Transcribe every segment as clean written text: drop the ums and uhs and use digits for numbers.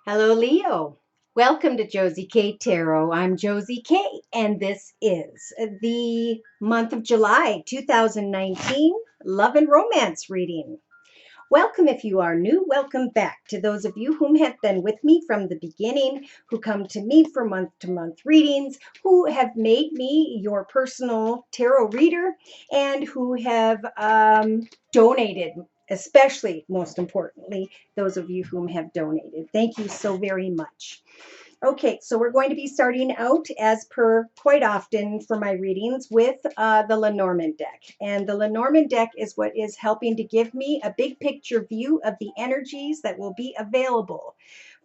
Hello, Leo. Welcome to Josie K Tarot. I'm Josie K, and this is the month of July 2019 Love and Romance reading. Welcome if you are new. Welcome back to those of you whom have been with me from the beginning, who come to me for month-to-month readings, who have made me your personal tarot reader, and who have donated, especially, most importantly, those of you whom have donated. Thank you so very much. Okay, so we're going to be starting out, as per quite often for my readings, with the Lenormand deck. And the Lenormand deck is what is helping to give me a big picture view of the energies that will be available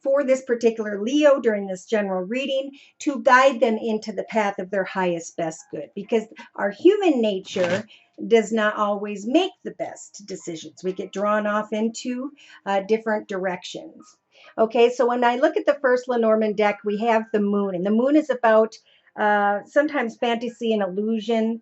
for this particular Leo during this general reading to guide them into the path of their highest best good. Because our human nature does not always make the best decisions. We get drawn off into different directions. Okay, so when I look at the first Lenormand deck, we have the moon, and the moon is about sometimes fantasy and illusion,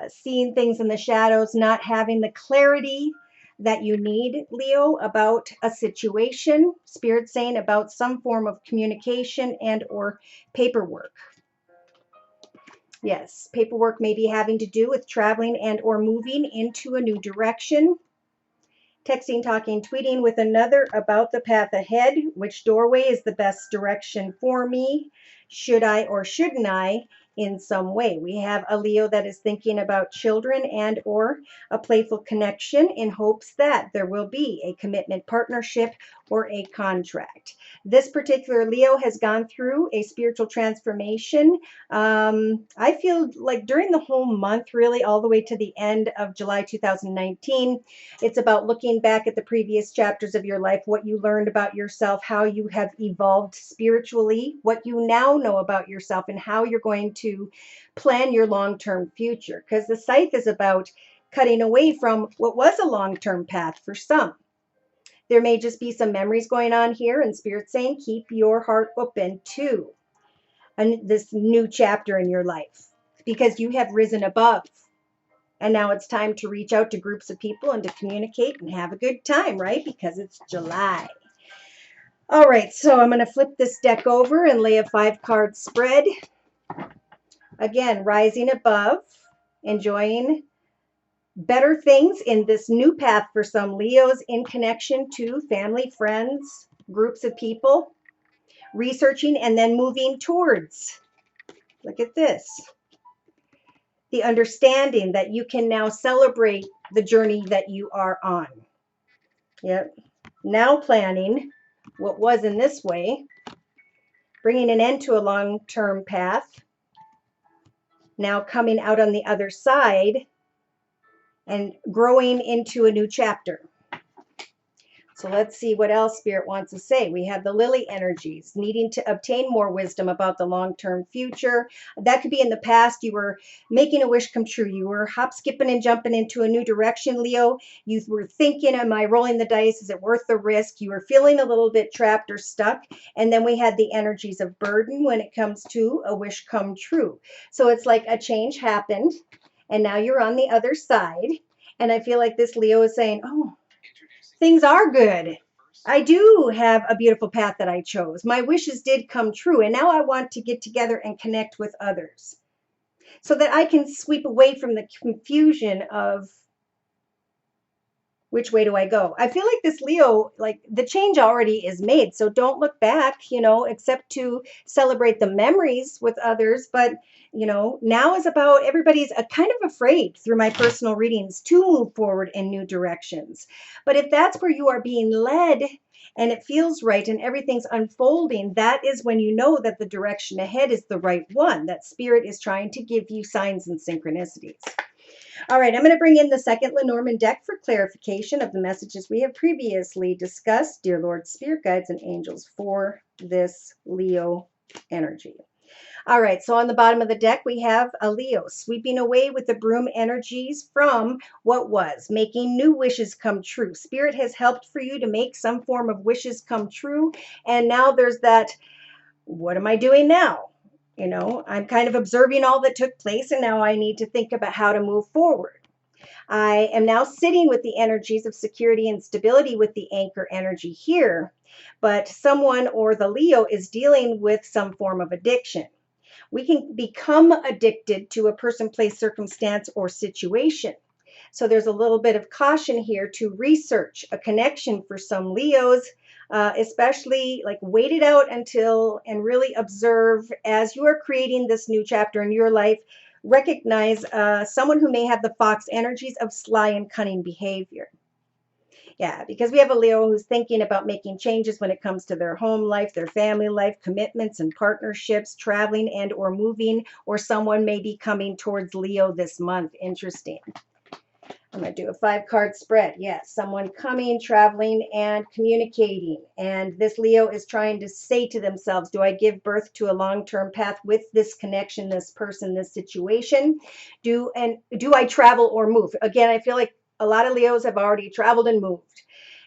seeing things in the shadows, not having the clarity that you need, Leo, about a situation. Spirit saying about some form of communication and or paperwork. Yes, paperwork may be having to do with traveling and or moving into a new direction. Texting, talking, tweeting with another about the path ahead. Which doorway is the best direction for me? Should I or shouldn't I in some way? We have a Leo that is thinking about children and or a playful connection in hopes that there will be a commitment, partnership, or a contract. This particular Leo has gone through a spiritual transformation. I feel like during the whole month, really all the way to the end of July 2019, it's about looking back at the previous chapters of your life, what you learned about yourself, how you have evolved spiritually, what you now know about yourself, and how you're going to plan your long-term future. Because the scythe is about cutting away from what was a long-term path for some. There may just be some memories going on here, and Spirit saying keep your heart open to this new chapter in your life because you have risen above. And now it's time to reach out to groups of people and to communicate and have a good time, right? Because it's July. All right, so I'm going to flip this deck over and lay a 5-card spread. Again, rising above, enjoying better things in this new path for some Leos in connection to family, friends, groups of people, researching and then moving towards. Look at this. The understanding that you can now celebrate the journey that you are on. Yep. Now planning what was in this way, bringing an end to a long-term path, now coming out on the other side and growing into a new chapter. So let's see what else Spirit wants to say. We have the Lily energies, needing to obtain more wisdom about the long-term future. That could be in the past. You were making a wish come true. You were hop, skipping, and jumping into a new direction, Leo. You were thinking, am I rolling the dice? Is it worth the risk? You were feeling a little bit trapped or stuck. And then we had the energies of burden when it comes to a wish come true. So it's like a change happened, and now you're on the other side. And I feel like this Leo is saying, oh, things are good. I do have a beautiful path that I chose. My wishes did come true, and now I want to get together and connect with others so that I can sweep away from the confusion of which way do I go. I feel like this Leo, like the change already is made, so don't look back, except to celebrate the memories with others. But now is about everybody's kind of afraid through my personal readings to move forward in new directions. But if that's where you are being led and it feels right and everything's unfolding, that is when you know that the direction ahead is the right one, that Spirit is trying to give you signs and synchronicities. All right, I'm going to bring in the second Lenormand deck for clarification of the messages we have previously discussed, dear Lord, Spirit Guides, and Angels, for this Leo energy. All right, so on the bottom of the deck, we have a Leo sweeping away with the broom energies from what was, making new wishes come true. Spirit has helped for you to make some form of wishes come true, and now there's that, what am I doing now? I'm kind of observing all that took place, and now I need to think about how to move forward. I am now sitting with the energies of security and stability with the anchor energy here, but someone or the Leo is dealing with some form of addiction. We can become addicted to a person, place, circumstance, or situation. So there's a little bit of caution here to research a connection for some Leos, especially like wait it out until and really observe as you are creating this new chapter in your life. Recognize someone who may have the fox energies of sly and cunning behavior. Yeah, because we have a Leo who's thinking about making changes when it comes to their home life, their family life, commitments and partnerships, traveling and or moving, or someone may be coming towards Leo this month. Interesting. I'm going to do a 5-card spread. Yes, someone coming, traveling, and communicating. And this Leo is trying to say to themselves, do I give birth to a long-term path with this connection, this person, this situation? Do I travel or move? Again, I feel like a lot of Leos have already traveled and moved.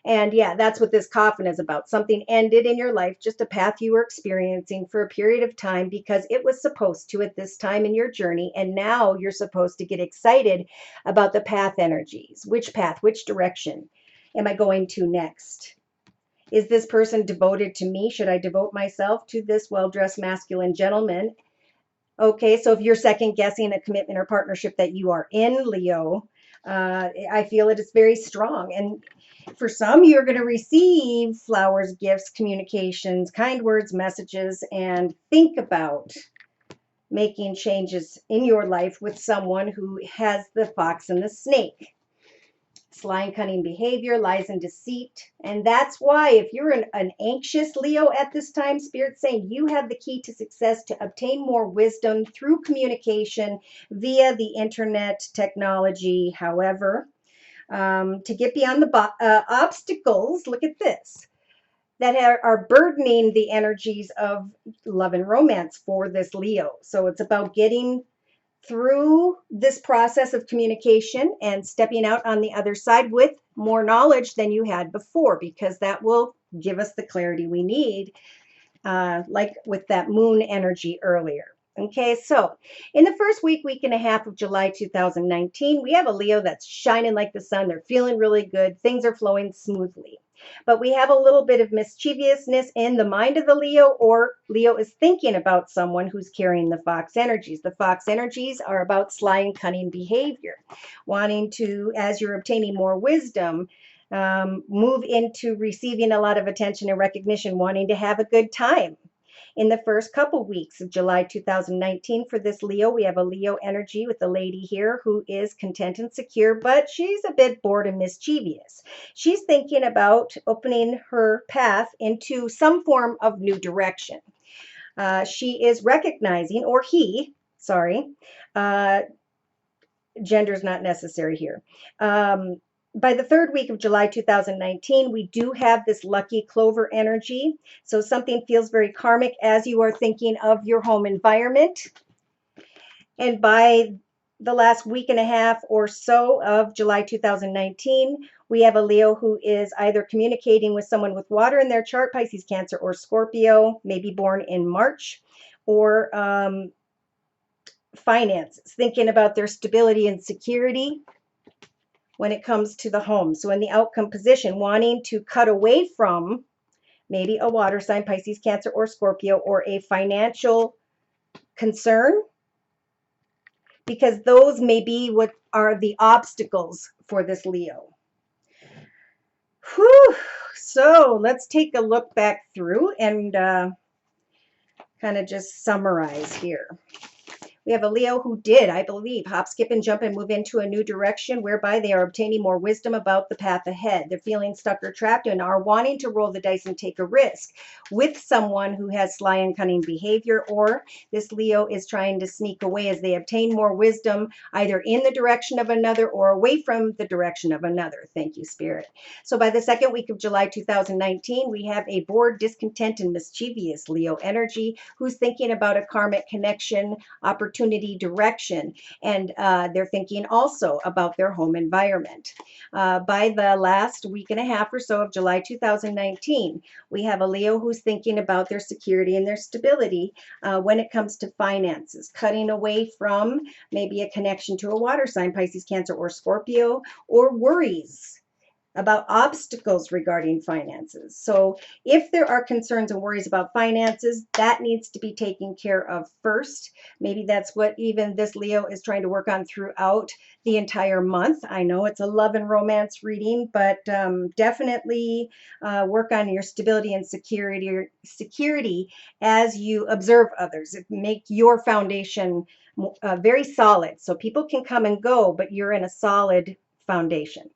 And yeah, that's what this coffin is about. Something ended in your life, just a path you were experiencing for a period of time because it was supposed to at this time in your journey. And now you're supposed to get excited about the path energies. Which path, which direction am I going to next? Is this person devoted to me? Should I devote myself to this well-dressed masculine gentleman? Okay, so if you're second guessing a commitment or partnership that you are in, Leo, I feel it is very strong. And for some, you're going to receive flowers, gifts, communications, kind words, messages, and think about making changes in your life with someone who has the fox and the snake. Sly and cunning behavior, lies and deceit. And that's why if you're an anxious Leo at this time, Spirit's saying you have the key to success to obtain more wisdom through communication via the internet, technology, however. To get beyond the obstacles, look at this, that are burdening the energies of love and romance for this Leo. So it's about getting through this process of communication and stepping out on the other side with more knowledge than you had before, because that will give us the clarity we need, like with that moon energy earlier. Okay, so in the first week and a half of July 2019, we have a Leo that's shining like the sun. They're feeling really good. Things are flowing smoothly. But we have a little bit of mischievousness in the mind of the Leo, or Leo is thinking about someone who's carrying the fox energies. The fox energies are about sly and cunning behavior, wanting to, as you're obtaining more wisdom, move into receiving a lot of attention and recognition, wanting to have a good time. In the first couple weeks of July 2019 for this Leo, we have a Leo energy with a lady here who is content and secure, but she's a bit bored and mischievous. She's thinking about opening her path into some form of new direction. She is recognizing, or he, sorry, gender is not necessary here. By the third week of July 2019, we do have this lucky clover energy. So something feels very karmic as you are thinking of your home environment. And by the last week and a half or so of July 2019, we have a Leo who is either communicating with someone with water in their chart, Pisces, Cancer, or Scorpio, maybe born in March, or finances, thinking about their stability and security when it comes to the home. So in the outcome position, wanting to cut away from maybe a water sign, Pisces, Cancer, or Scorpio, or a financial concern, because those may be what are the obstacles for this Leo. Whew. So let's take a look back through and kind of just summarize here. We have a Leo who did, I believe, hop, skip, and jump and move into a new direction whereby they are obtaining more wisdom about the path ahead. They're feeling stuck or trapped and are wanting to roll the dice and take a risk with someone who has sly and cunning behavior, or this Leo is trying to sneak away as they obtain more wisdom either in the direction of another or away from the direction of another. Thank you, Spirit. So by the second week of July 2019, we have a bored, discontent, and mischievous Leo energy who's thinking about a karmic connection, opportunity, opportunity direction. And they're thinking also about their home environment. By the last week and a half or so of July 2019, we have a Leo who's thinking about their security and their stability when it comes to finances, cutting away from maybe a connection to a water sign, Pisces, Cancer, or Scorpio, or worries about obstacles regarding finances. So if there are concerns and worries about finances, that needs to be taken care of first. Maybe that's what even this Leo is trying to work on throughout the entire month. I know it's a love and romance reading, but definitely work on your stability and security as you observe others. Make your foundation very solid, so people can come and go, but you're in a solid foundation.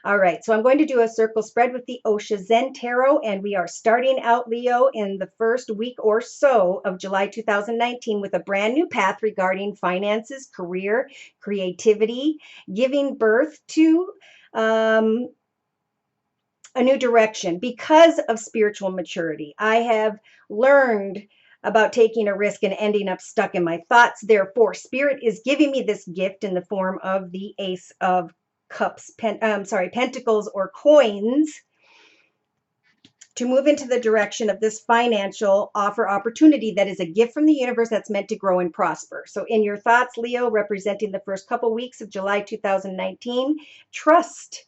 All right, so I'm going to do a circle spread with the Osha Zen Tarot, and we are starting out, Leo, in the first week or so of July 2019 with a brand new path regarding finances, career, creativity, giving birth to a new direction because of spiritual maturity. I have learned about taking a risk and ending up stuck in my thoughts. Therefore, Spirit is giving me this gift in the form of the Ace of Cups, Pentacles or coins, to move into the direction of this financial offer opportunity that is a gift from the universe that's meant to grow and prosper. So in your thoughts, Leo, representing the first couple weeks of July 2019, trust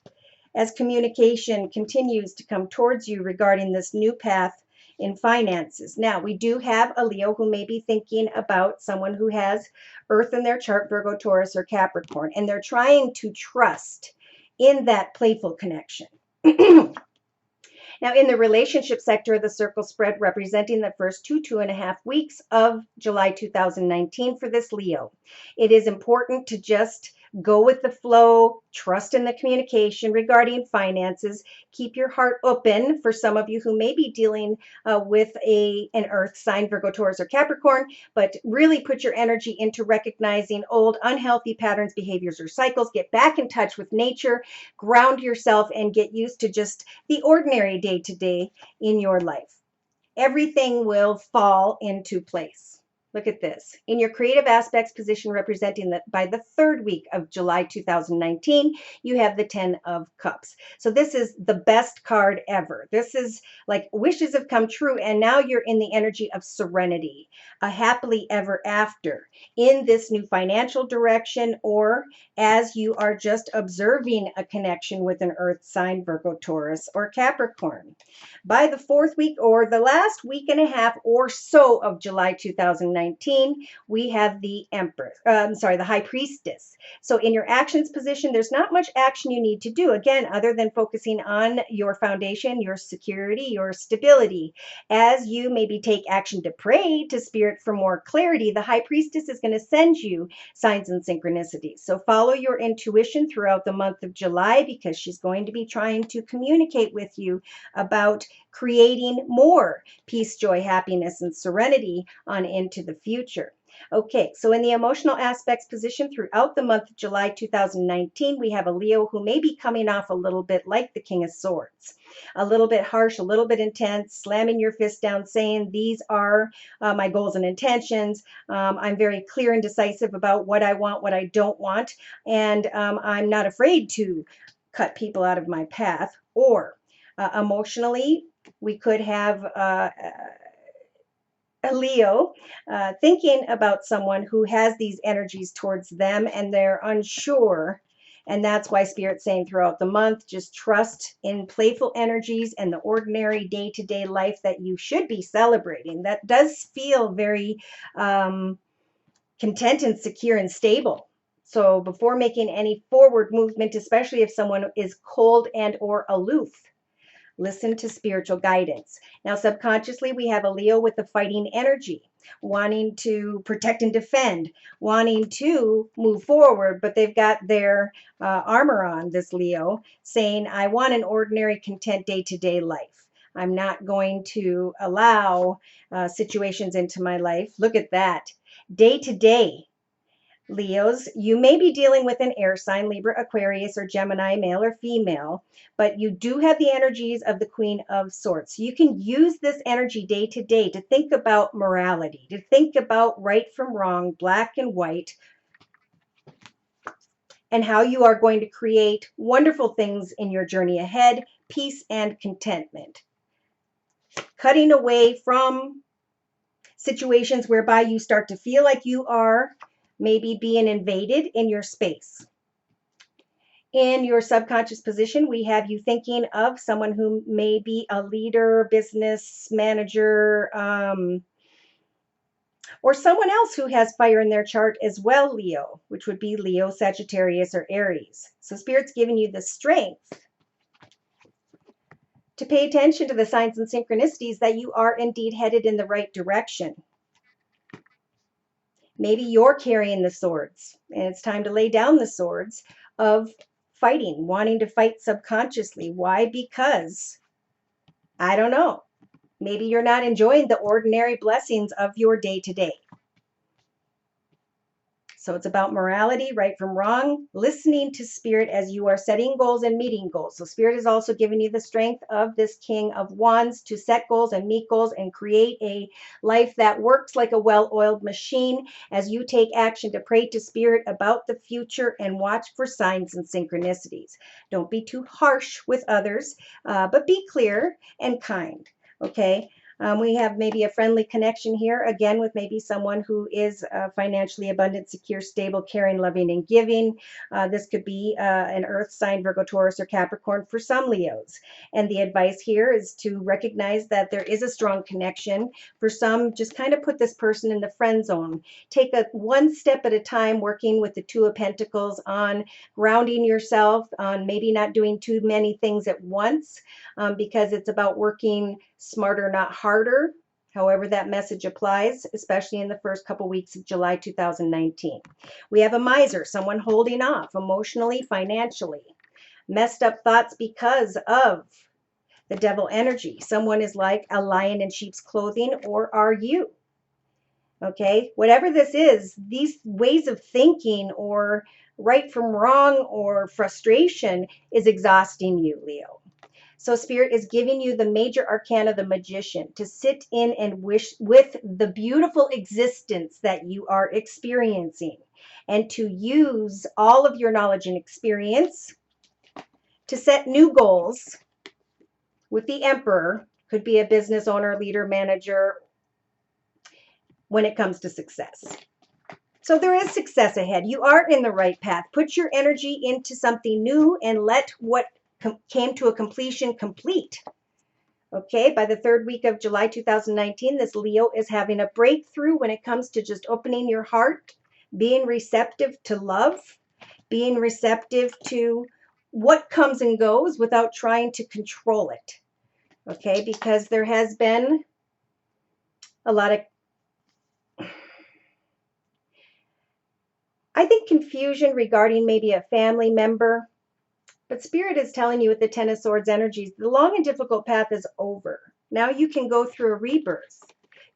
as communication continues to come towards you regarding this new path in finances. Now, we do have a Leo who may be thinking about someone who has Earth in their chart, Virgo, Taurus, or Capricorn, and they're trying to trust in that playful connection. Now, in the relationship sector of the circle spread, representing the first 2.5 weeks of July 2019 for this Leo, it is important to just go with the flow, trust in the communication regarding finances, keep your heart open for some of you who may be dealing with an earth sign, Virgo, Taurus, or Capricorn, but really put your energy into recognizing old unhealthy patterns, behaviors, or cycles. Get back in touch with nature, ground yourself, and get used to just the ordinary day-to-day in your life. Everything will fall into place. Look at this. In your creative aspects position representing by the third week of July 2019, you have the 10 of Cups. So this is the best card ever. This is like wishes have come true, and now you're in the energy of serenity, a happily ever after in this new financial direction, or as you are just observing a connection with an earth sign, Virgo, Taurus, or Capricorn. By the fourth week or the last week and a half or so of July 2019, we have the the High Priestess. So in your actions position, there's not much action you need to do, again, other than focusing on your foundation, your security, your stability. As you maybe take action to pray to Spirit for more clarity, the High Priestess is going to send you signs and synchronicities. So follow your intuition throughout the month of July, because she's going to be trying to communicate with you about creating more peace, joy, happiness, and serenity on into the future. Okay, so in the emotional aspects position throughout the month of July 2019, we have a Leo who may be coming off a little bit like the King of Swords, a little bit harsh, a little bit intense, slamming your fist down, saying, these are my goals and intentions. I'm very clear and decisive about what I want, what I don't want, and I'm not afraid to cut people out of my path. Or emotionally, we could have a Leo thinking about someone who has these energies towards them and they're unsure. And that's why Spirit's saying throughout the month, just trust in playful energies and the ordinary day-to-day life that you should be celebrating. That does feel very content and secure and stable. So before making any forward movement, especially if someone is cold and or aloof, listen to spiritual guidance. Now, subconsciously, we have a Leo with the fighting energy, wanting to protect and defend, wanting to move forward, but they've got their armor on, this Leo, saying, I want an ordinary, content day-to-day life. I'm not going to allow situations into my life. Look at that. Day to day. Leos, you may be dealing with an air sign, Libra, Aquarius, or Gemini, male or female, but you do have the energies of the Queen of Swords. So you can use this energy day to day to think about morality, to think about right from wrong, black and white, and how you are going to create wonderful things in your journey ahead, peace and contentment. Cutting away from situations whereby you start to feel like you are maybe being invaded in your space. In your subconscious position, we have you thinking of someone who may be a leader, business manager, or someone else who has fire in their chart as well, Leo, which would be Leo, Sagittarius, or Aries. So Spirit's giving you the strength to pay attention to the signs and synchronicities that you are indeed headed in the right direction. Maybe you're carrying the swords, and it's time to lay down the swords of fighting, wanting to fight subconsciously. Why? Because, I don't know, maybe you're not enjoying the ordinary blessings of your day to day. So it's about morality, right from wrong, listening to Spirit as you are setting goals and meeting goals. So Spirit is also giving you the strength of this King of Wands to set goals and meet goals and create a life that works like a well-oiled machine as you take action to pray to Spirit about the future and watch for signs and synchronicities. Don't be too harsh with others, but be clear and kind, okay? We have maybe a friendly connection here, again, with maybe someone who is financially abundant, secure, stable, caring, loving, and giving. This could be an earth sign, Virgo, Taurus, or Capricorn for some Leos. And the advice here is to recognize that there is a strong connection. For some, just kind of put this person in the friend zone. Take a one step at a time, working with the Two of Pentacles on grounding yourself, on maybe not doing too many things at once, because it's about working smarter, not harder. However, that message applies, especially in the first couple weeks of July 2019. We have a miser, someone holding off emotionally, financially. Messed up thoughts because of the devil energy. Someone is like a lion in sheep's clothing, or are you? Okay, whatever this is, these ways of thinking or right from wrong or frustration is exhausting you, Leo. So Spirit is giving you the major arcana, the Magician, to sit in and wish with the beautiful existence that you are experiencing, and to use all of your knowledge and experience to set new goals. With the Emperor, could be a business owner, leader, manager, when it comes to success. So there is success ahead. You are in the right path. Put your energy into something new and let what came to a completion complete. Okay, by the third week of July 2019, this Leo is having a breakthrough when it comes to just opening your heart, being receptive to love, being receptive to what comes and goes without trying to control it. Okay, because there has been a lot of, I think, confusion regarding maybe a family member. But Spirit is telling you with the Ten of Swords energies, the long and difficult path is over. Now you can go through a rebirth.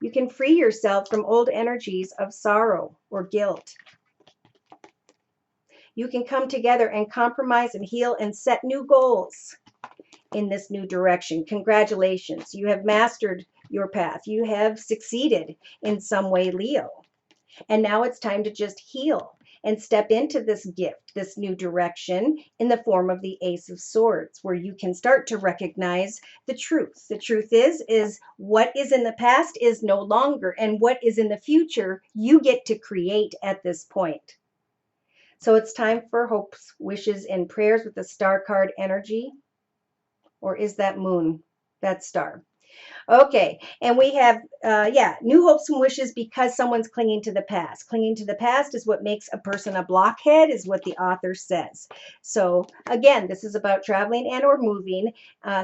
You can free yourself from old energies of sorrow or guilt. You can come together and compromise and heal and set new goals in this new direction. Congratulations. You have mastered your path. You have succeeded in some way, Leo. And now it's time to just heal and step into this gift, this new direction in the form of the Ace of Swords, where you can start to recognize the truth. The truth is what is in the past is no longer, and what is in the future, you get to create at this point. So it's time for hopes, wishes, and prayers with the Star card energy. Or is that moon? That star. Okay, and we have, new hopes and wishes because someone's clinging to the past. Clinging to the past is what makes a person a blockhead, is what the author says. So again, this is about traveling and or moving.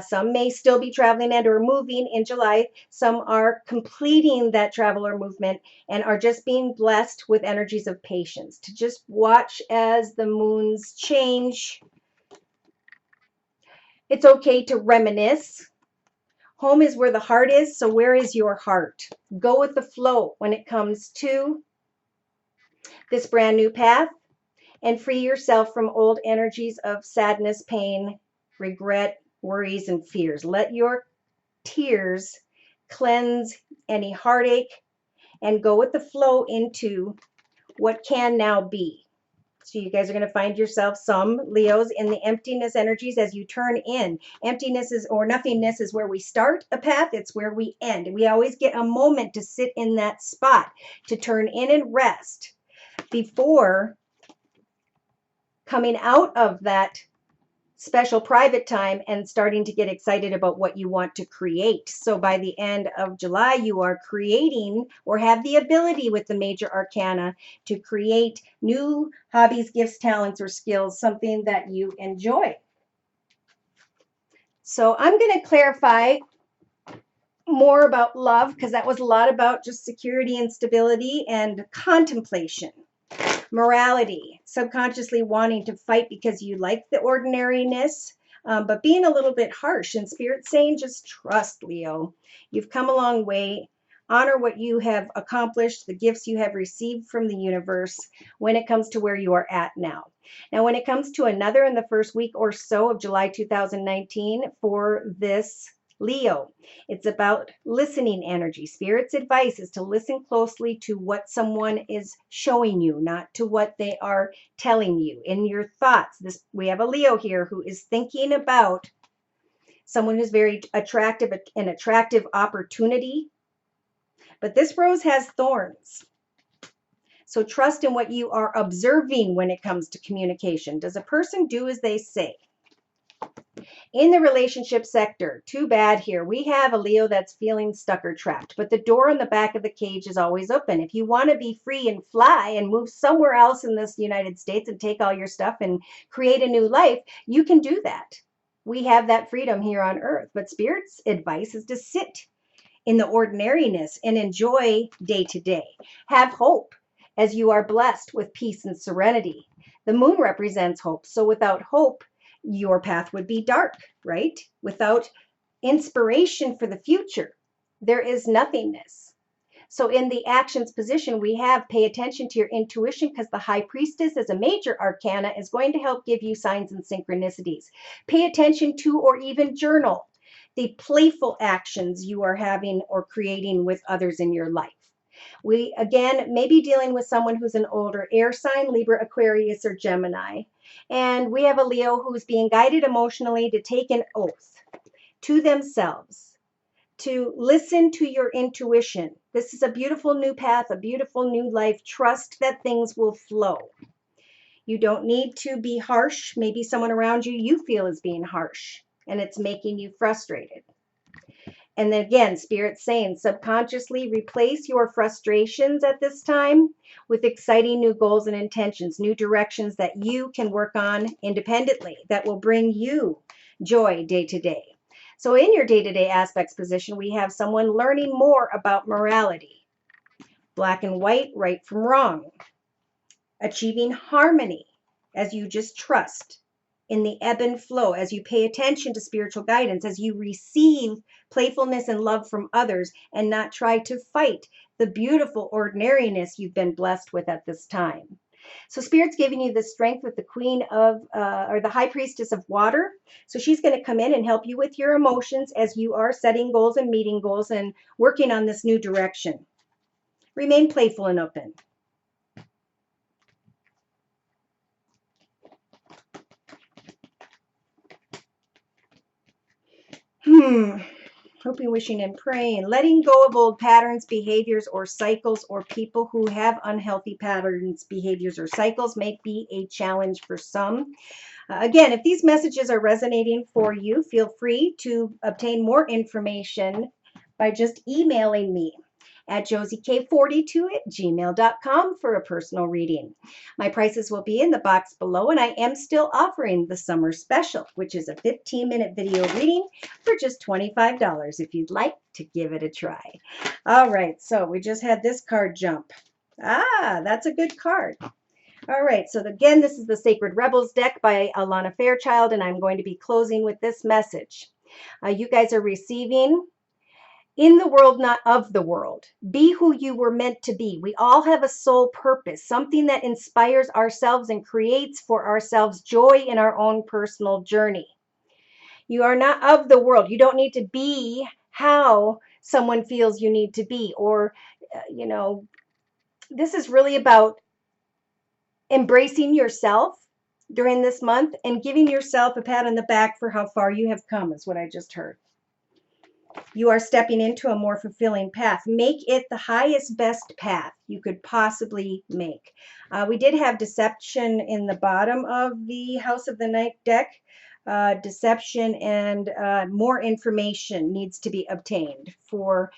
Some may still be traveling and or moving in July. Some are completing that travel or movement and are just being blessed with energies of patience, to just watch as the moons change. It's okay to reminisce. Home is where the heart is, so where is your heart? Go with the flow when it comes to this brand new path and free yourself from old energies of sadness, pain, regret, worries, and fears. Let your tears cleanse any heartache and go with the flow into what can now be. So you guys are going to find yourself, some Leos, in the emptiness energies as you turn in. Emptiness is, or nothingness is where we start a path. It's where we end. And we always get a moment to sit in that spot, to turn in and rest before coming out of that special private time and starting to get excited about what you want to create. So by the end of July, you are creating or have the ability with the major arcana to create new hobbies, gifts, talents, or skills, something that you enjoy. So I'm going to clarify more about love, because that was a lot about just security and stability and contemplation. Morality, subconsciously wanting to fight because you like the ordinariness, but being a little bit harsh. And Spirit saying, just trust, Leo. You've come a long way. Honor what you have accomplished, the gifts you have received from the universe when it comes to where you are at now. Now, when it comes to another in the first week or so of July 2019 for this Leo, it's about listening energy. Spirit's advice is to listen closely to what someone is showing you, not to what they are telling you. In your thoughts, we have a Leo here who is thinking about someone who's very attractive, an attractive opportunity. But this rose has thorns. So trust in what you are observing when it comes to communication. Does a person do as they say? In the relationship sector, too bad here. We have a Leo that's feeling stuck or trapped, but the door on the back of the cage is always open. If you want to be free and fly and move somewhere else in this United States and take all your stuff and create a new life, you can do that. We have that freedom here on earth, but Spirit's advice is to sit in the ordinariness and enjoy day to day. Have hope as you are blessed with peace and serenity. The moon represents hope, so without hope, your path would be dark, right? Without inspiration for the future, there is nothingness. So in the actions position, we have pay attention to your intuition, because the high priestess as a major arcana is going to help give you signs and synchronicities. Pay attention to, or even journal, the playful actions you are having or creating with others in your life. We, again, may be dealing with someone who's an older air sign, Libra, Aquarius, or Gemini. And we have a Leo who's being guided emotionally to take an oath to themselves, to listen to your intuition. This is a beautiful new path, a beautiful new life. Trust that things will flow. You don't need to be harsh. Maybe someone around you feel is being harsh, and it's making you frustrated. And then again, Spirit's saying, subconsciously replace your frustrations at this time with exciting new goals and intentions, new directions that you can work on independently that will bring you joy day to day. So in your day-to-day aspects position, we have someone learning more about morality, black and white, right from wrong, achieving harmony as you just trust in the ebb and flow, as you pay attention to spiritual guidance, as you receive playfulness and love from others and not try to fight the beautiful ordinariness you've been blessed with at this time. So Spirit's giving you the strength with the Queen of, or the High Priestess of Water. So she's going to come in and help you with your emotions as you are setting goals and meeting goals and working on this new direction. Remain playful and open. Hoping, wishing, and praying. Letting go of old patterns, behaviors, or cycles, or people who have unhealthy patterns, behaviors, or cycles may be a challenge for some. Again, if these messages are resonating for you, feel free to obtain more information by just emailing me at josiek42@gmail.com for a personal reading. My prices will be in the box below, and I am still offering the summer special, which is a 15-minute video reading for just $25 if you'd like to give it a try. All right, so we just had this card jump. That's a good card. All right, so again, this is the Sacred Rebels deck by Alana Fairchild, and I'm going to be closing with this message. You guys are receiving In the world, not of the world. Be who you were meant to be. We all have a soul purpose, something that inspires ourselves and creates for ourselves joy in our own personal journey. You are not of the world. You don't need to be how someone feels you need to be. Or, this is really about embracing yourself during this month and giving yourself a pat on the back for how far you have come, is what I just heard. You are stepping into a more fulfilling path. Make it the highest, best path you could possibly make. We did have deception in the bottom of the House of the Night deck. Deception and more information needs to be obtained for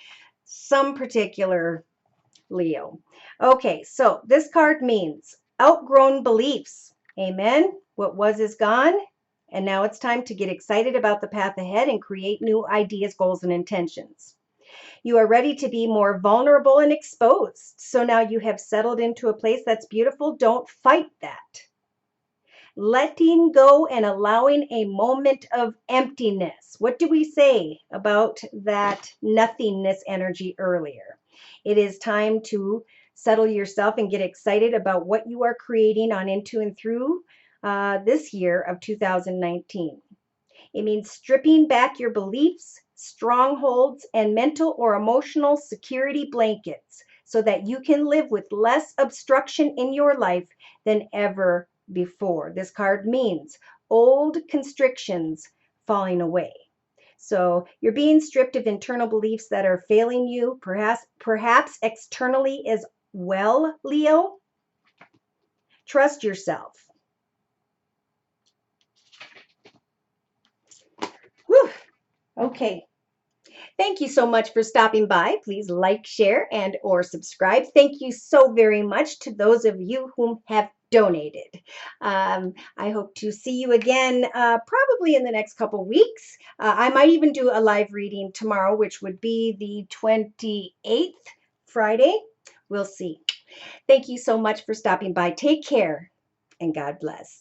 some particular Leo. Okay, so this card means outgrown beliefs. Amen. What was is gone. And now it's time to get excited about the path ahead and create new ideas, goals, and intentions. You are ready to be more vulnerable and exposed. So now you have settled into a place that's beautiful. Don't fight that. Letting go and allowing a moment of emptiness. What do we say about that nothingness energy earlier? It is time to settle yourself and get excited about what you are creating on into and through this year of 2019. It means stripping back your beliefs, strongholds, and mental or emotional security blankets so that you can live with less obstruction in your life than ever before. This card means old constrictions falling away. So you're being stripped of internal beliefs that are failing you, perhaps externally as well, Leo. Trust yourself. Whew. Okay. Thank you so much for stopping by. Please like, share, and or subscribe. Thank you so very much to those of you whom have donated. I hope to see you again probably in the next couple weeks. I might even do a live reading tomorrow, which would be the 28th, Friday. We'll see. Thank you so much for stopping by. Take care and God bless.